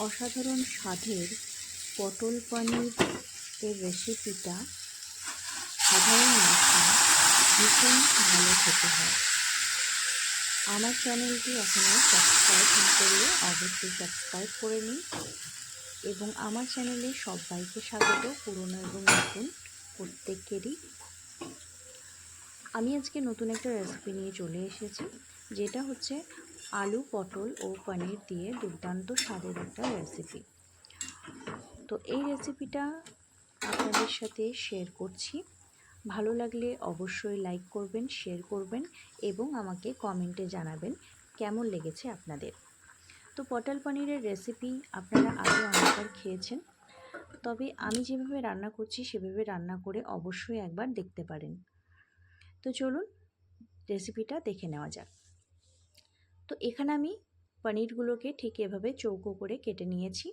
অসাধারণ স্বাদের পটল পনির এর রেসিপিটা সাধারণ মশলা ভীষণ ভালো খেতে হয়। আমার চ্যানেলটি এখনও সাবস্ক্রাইব না করলে অবশ্যই সাবস্ক্রাইব করে নিন এবং আমার চ্যানেলে সবাইকে স্বাগত, পুরনো এবং নতুন প্রত্যেকেরই। আমি আজকে নতুন একটা রেসিপি নিয়ে চলে এসেছি, যেটা হচ্ছে আলু, পটল ও পনির দিয়ে দুর্দান্ত স্বাদের একটা রেসিপি। তো এই রেসিপিটা আপনাদের সাথে শেয়ার করছি। ভালো লাগলে অবশ্যই লাইক করবেন, শেয়ার করবেন এবং আমাকে কমেন্টে জানাবেন কেমন লেগেছে আপনাদের। তো পটল পনিরের রেসিপি আপনারা আগে অনেকবার খেয়েছেন, তবে আমি যেভাবে রান্না করছি সেভাবে রান্না করে অবশ্যই একবার দেখতে পারেন। তো চলুন রেসিপিটা দেখে নেওয়া যাক। তো এখানে আমি পনিরগুলোকে ঠিক এভাবে চৌকো করে কেটে নিয়েছি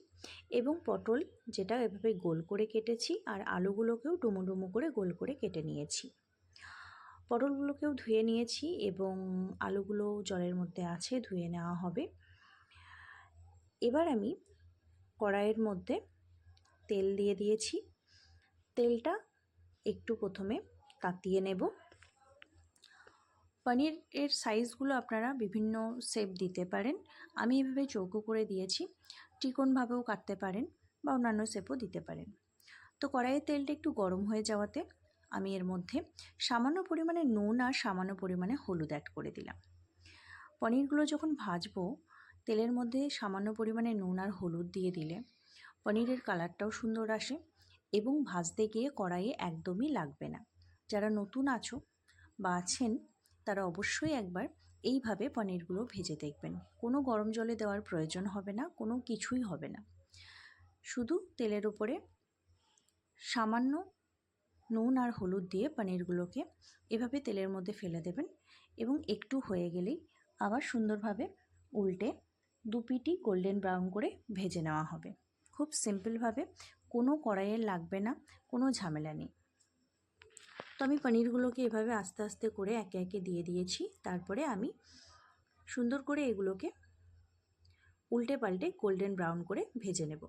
এবং পটল যেটা এভাবে গোল করে কেটেছি, আর আলুগুলোকেও ডুমো ডুমো করে গোল করে কেটে নিয়েছি। পটলগুলোকেও ধুয়ে নিয়েছি এবং আলুগুলো জলের মধ্যে আছে, ধুয়ে নেওয়া হবে। এবার আমি কড়াইয়ের মধ্যে তেল দিয়ে দিয়েছি। তেলটা একটু প্রথমে তাতিয়ে নেব। পনিরের সাইজগুলো আপনারা বিভিন্ন শেপ দিতে পারেন। আমি এভাবে চৌকো করে দিয়েছি, ত্রিকোণভাবেও কাটতে পারেন বা অন্যান্য শেপও দিতে পারেন। তো কড়াইয়ের তেলটা একটু গরম হয়ে যাওয়াতে আমি এর মধ্যে সামান্য পরিমাণে নুন আর সামান্য পরিমাণে হলুদ অ্যাড করে দিলাম। পনিরগুলো যখন ভাজবো, তেলের মধ্যে সামান্য পরিমাণে নুন আর হলুদ দিয়ে দিলে পনিরের কালারটাও সুন্দর আসে এবং ভাজতে গিয়ে কড়াইয়ে একদমই লাগবে না। যারা নতুন আছো বা আছেন তারা অবশ্যই একবার এইভাবে পনিরগুলো ভেজে দেখবেন। কোনো গরম জলে দেওয়ার প্রয়োজন হবে না, কোনো কিছুই হবে না। শুধু তেলের উপরে সামান্য নুন আর হলুদ দিয়ে পনিরগুলোকে এভাবে তেলের মধ্যে ফেলে দেবেন এবং একটু হয়ে গেলেই আবার সুন্দরভাবে উল্টে দুপিটি গোল্ডেন ব্রাউন করে ভেজে নেওয়া হবে। খুব সিম্পলভাবে, কোনো কড়াইয়ের লাগবে না, কোনো ঝামেলা নেই। তো আমি পনিরগুলোকে এভাবে আস্তে আস্তে করে একে একে দিয়ে দিয়েছি। তারপরে আমি সুন্দর করে এগুলোকে উল্টে পাল্টে গোল্ডেন ব্রাউন করে ভেজে নেব।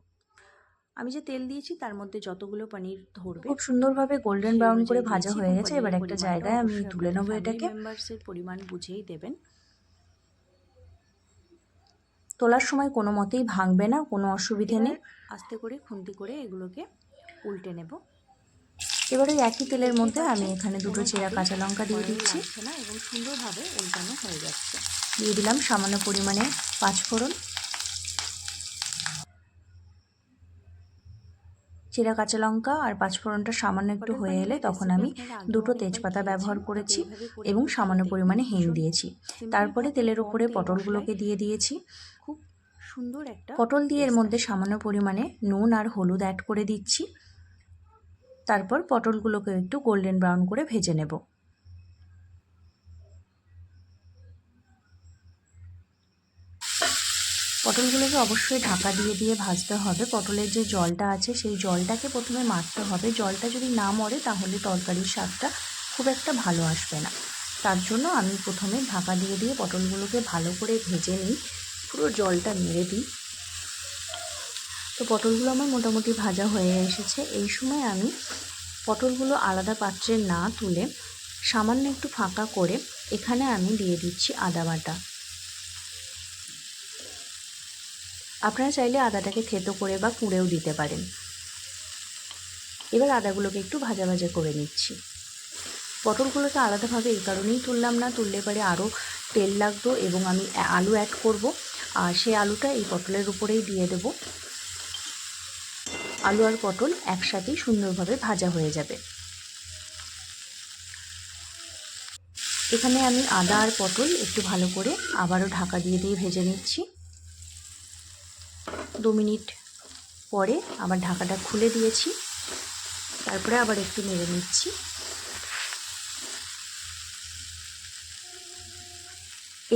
আমি যে তেল দিয়েছি তার মধ্যে যতগুলো পনির ধরবে খুব সুন্দরভাবে গোল্ডেন ব্রাউন করে ভাজা হয়ে গেছে। এবার একটা জায়গায় আমি তুলে নেব এটাকে। মেম্বার্সের পরিমাণ বুঝেই দেবেন। তোলার সময় কোনো মতেই ভাঙবে না, কোনো অসুবিধে নেই। আস্তে করে খুন্তি করে এগুলোকে উল্টে নেব। এবার ওই একই তেলের মধ্যে আমি এখানে দুটো চেরা কাঁচা লঙ্কা দিয়ে দিচ্ছি না এবং সুন্দরভাবে উল্টানো হয়ে যাচ্ছে। দিয়ে দিলাম সামান্য পরিমাণে পাঁচফোড়ন। চেরা কাঁচা লঙ্কা আর পাঁচফোড়নটা সামান্য একটু হয়ে এলে তখন আমি দুটো তেজপাতা ব্যবহার করেছি এবং সামান্য পরিমাণে হিং দিয়েছি। তারপরে তেলের উপরে পটলগুলোকে দিয়ে দিয়েছি। খুব সুন্দর একটা পটল দিয়ে এর মধ্যে সামান্য পরিমাণে নুন আর হলুদ অ্যাড করে দিচ্ছি। তারপর পটলগুলোকে একটু গোল্ডেন ব্রাউন করে ভেজে নেব। পটলগুলোকে অবশ্যই ঢাকা দিয়ে দিয়ে ভাজতে হবে। পটলের যে জলটা আছে সেই জলটাকে প্রথমে মারতে হবে। জলটা যদি না মরে তাহলে তরকারির স্বাদটা খুব একটা ভালো আসবে না। তার জন্য আমি প্রথমে ঢাকা দিয়ে দিয়ে পটলগুলোকে ভালো করে ভেজে নিই, পুরো জলটা মেরে দিই। তো পটলগুলো আমার মোটামুটি ভাজা হয়ে এসেছে। এই সময় আমি পটলগুলো আলাদা পাত্রে না তুলে সামান্য একটু ফাঁকা করে এখানে আমি দিয়ে দিচ্ছি আদা বাটা। আপনারা চাইলে আদাটাকে থেতো করে বা কুঁড়েও দিতে পারেন। এবার আদাগুলোকে একটু ভাজা ভাজা করে নিচ্ছি। পটলগুলোকে আলাদাভাবে এই কারণেই তুললাম না, তুললে পরে আরও তেল লাগতো এবং আমি আলু অ্যাড করব, আর সেই আলুটা এই পটলের উপরেই দিয়ে দেব। আলু আর পটল একসাথেই সুন্দরভাবে ভাজা হয়ে যাবে। এখানে আমি আদা আর পটল একটু ভালো করে আবারও ঢাকা দিয়ে দিয়ে ভেজে নিচ্ছি। 2 মিনিট পরে আবার ঢাকাটা খুলে দিয়েছি, তারপরে আবার একটু নেড়ে নিচ্ছি।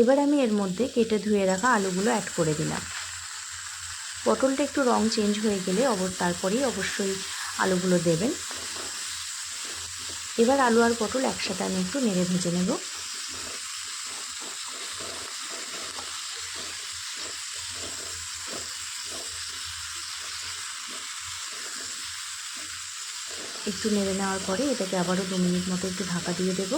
এবার আমি এর মধ্যে কেটে ধুয়ে রাখা আলুগুলো অ্যাড করে দিলাম। পটলটা একটু রং চেঞ্জ হয়ে গেলে তারপরেই অবশ্যই আলুগুলো দেবেন। এবার আলু আর পটল একসাথে আমি একটু নেড়ে ভেজে নেব। একটু নেড়ে নেওয়ার পরে এটাকে আবারও 2 মিনিট মতো একটু ঢাকা দিয়ে দেব।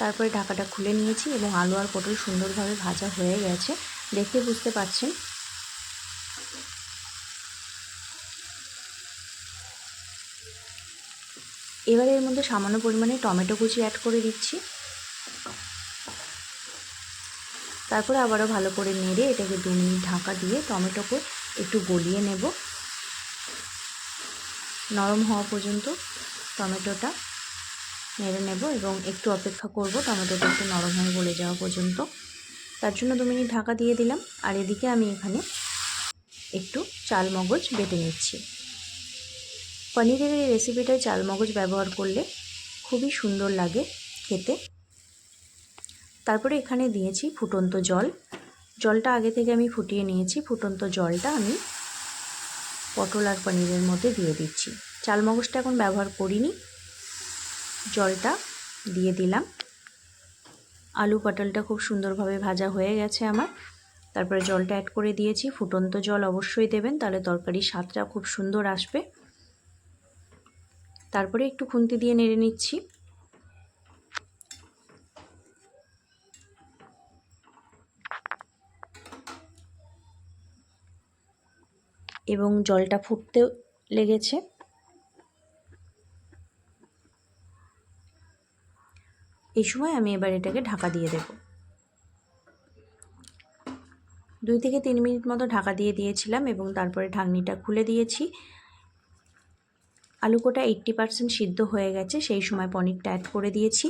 তারপরে ঢাকাটা খুলে নিয়েছি এবং আলু আর পটল সুন্দরভাবে ভাজা হয়ে গেছে, দেখে বুঝতে পারছেন। এবারে এর মধ্যে সামান্য পরিমাণে টমেটো কুচি অ্যাড করে দিচ্ছি। তারপরে আবারও ভালো করে নেড়ে এটাকে 2 মিনিট ঢাকা দিয়ে টমেটোকে একটু গলিয়ে নেব, নরম হওয়া পর্যন্ত টমেটোটা নেড়ে নেব এবং একটু অপেক্ষা করব টমেটোটা একটু নরম হয়ে গলে যাওয়া পর্যন্ত। তার জন্য 2 মিনিট ঢাকা দিয়ে দিলাম। আর এদিকে আমি এখানে একটু চাল মগজ বেটে নিচ্ছি। পনিরের এই রেসিপিটায় চাল মগজ ব্যবহার করলে খুবই সুন্দর লাগে খেতে। তারপরে এখানে দিয়েছি ফুটন্ত জল। জলটা আগে থেকে আমি ফুটিয়ে নিয়েছি। ফুটন্ত জলটা আমি পটল আর পনিরের মধ্যে দিয়ে দিচ্ছি। চাল মগজটা এখন ব্যবহার করিনি, জলটা দিয়ে দিলাম। আলু পটলটা খুব সুন্দরভাবে ভাজা হয়ে গেছে আমার। তারপরে জলটা অ্যাড করে দিয়েছি। ফুটন্ত জল অবশ্যই দেবেন, তাহলে তরকারির স্বাদটা খুব সুন্দর আসবে। তারপরে একটু খুন্তি দিয়ে নেড়ে নিচ্ছি। এবং জলটা ফুটতে লেগেছে। এই সময় আমি এবার এটাকে ঢাকা দিয়ে দেব। 2 থেকে 3 মিনিট মতো ঢাকা দিয়ে দিয়েছিলাম এবং তারপরে ঢাকনিটা খুলে দিয়েছি। আলু কোটা 80% সিদ্ধ হয়ে গেছে, সেই সময় পনিরটা অ্যাড করে দিয়েছি।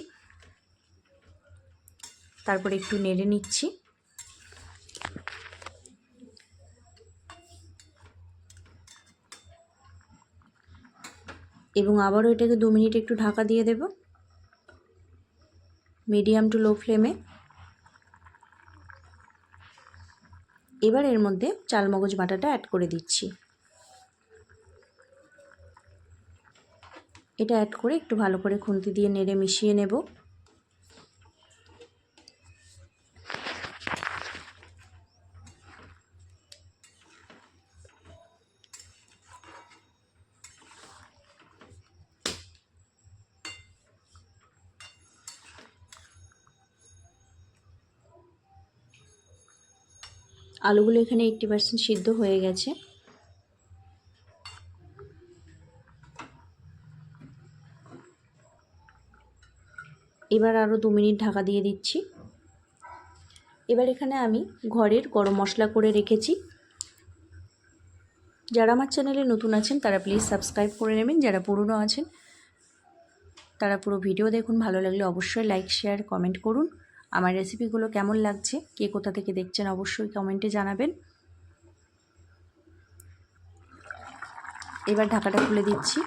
তারপরে একটু নেড়ে নিচ্ছি। এবং আবারও এটাকে 2 মিনিট একটু ঢাকা দিয়ে দেব, মিডিয়াম টু লো ফ্লেমে। এবার এর মধ্যে চালমগজ বাটাটা অ্যাড করে দিচ্ছি। এটা অ্যাড করে একটু ভালো করে খুন্তি দিয়ে নেড়ে মিশিয়ে নেব। আলুগুলো এখানে 80% সিদ্ধ হয়ে গেছে। এবার আরও 2 মিনিট ঢাকা দিয়ে দিচ্ছি। এবার এখানে আমি ঘরের গরম মশলা করে রেখেছি। যারা আমার চ্যানেলে নতুন আছেন তারা প্লিজ সাবস্ক্রাইব করে নেবেন, যারা পুরনো আছেন তারা পুরো ভিডিও দেখুন। ভালো লাগলে অবশ্যই লাইক শেয়ার কমেন্ট করুন। আমার রেসিপিগুলো কেমন লাগছে, কে কোথা থেকে দেখছেন অবশ্যই কমেন্টে জানাবেন। এবার ঢাকাটা খুলে দিচ্ছি।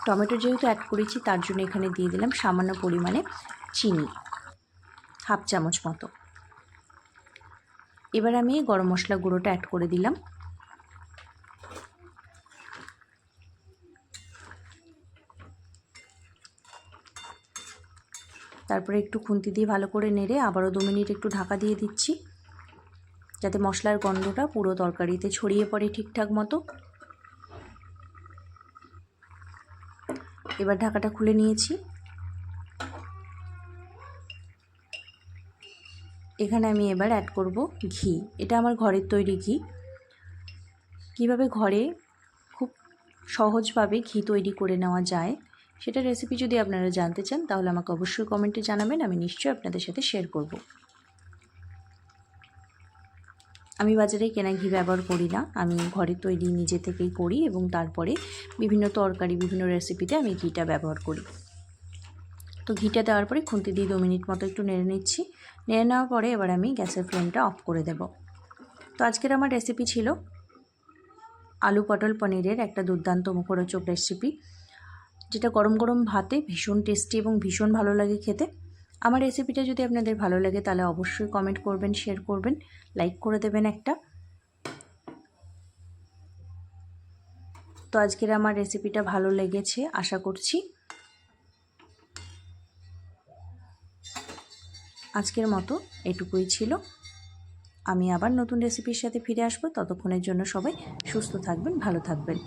টমেটো যেহেতু অ্যাড করেছি তার জন্য এখানে দিয়ে দিলাম সামান্য পরিমাণে চিনি, হাফ চামচ মতো। এবার আমি গরম মশলা গুঁড়োটা অ্যাড করে দিলাম। তারপরে একটু খুন্তি দিয়ে ভালো করে নেড়ে আবারও 2 মিনিট একটু ঢাকা দিয়ে দিচ্ছি, যাতে মশলার গন্ধটা পুরো তরকারিতে ছড়িয়ে পড়ে ঠিকঠাক মতো। এবার ঢাকাটা খুলে নিয়েছি। এখানে আমি এবার অ্যাড করব ঘি। এটা আমার ঘরের তৈরি ঘি। কিভাবে ঘরে খুব সহজভাবে ঘি তৈরি করে নেওয়া যায় সেটা রেসিপি যদি আপনারা জানতে চান তাহলে আমাকে অবশ্যই কমেন্টে জানাবেন, আমি নিশ্চয়ই আপনাদের সাথে শেয়ার করব। আমি বাজারে কেনা ঘি ব্যবহার করি না, আমি ঘরে তৈরি নিজে থেকেই করি এবং তারপরে বিভিন্ন তরকারি বিভিন্ন রেসিপিতে আমি ঘিটা ব্যবহার করি। তো ঘিটা দেওয়ার পরে খুন্তি দিয়ে 2 মিনিট মতো একটু নেড়ে নিচ্ছি। নেড়ে নেওয়ার পরে এবার আমি গ্যাসের ফ্লেমটা অফ করে দেব। তো আজকের আমার রেসিপি ছিল আলু পটল পনিরের একটা দুর্দান্ত মুখরোচক রেসিপি, যেটা গরম গরম ভাতে ভীষণ টেস্টি এবং ভীষণ ভালো লাগে খেতে। আমার রেসিপিটা যদি আপনাদের ভালো লাগে তাহলে অবশ্যই কমেন্ট করবেন, শেয়ার করবেন, লাইক করে দেবেন একটা। তো আজকের আমার রেসিপিটা ভালো লেগেছে আশা করছি। আজকের মতো এটুকুই ছিল। আমি আবার নতুন রেসিপির সাথে ফিরে আসবো। ততক্ষণের জন্য সবাই সুস্থ থাকবেন, ভালো থাকবেন।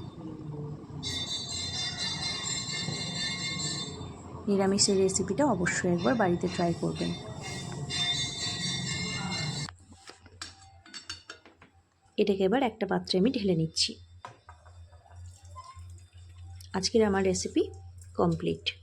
নিরামিষের রেসিপিটা অবশ্যই একবার বাড়িতে ট্রাই করবেন। এটাকে এবার একটা পাত্রে আমি ঢেলে নিচ্ছি। আজকের আমার রেসিপি কমপ্লিট।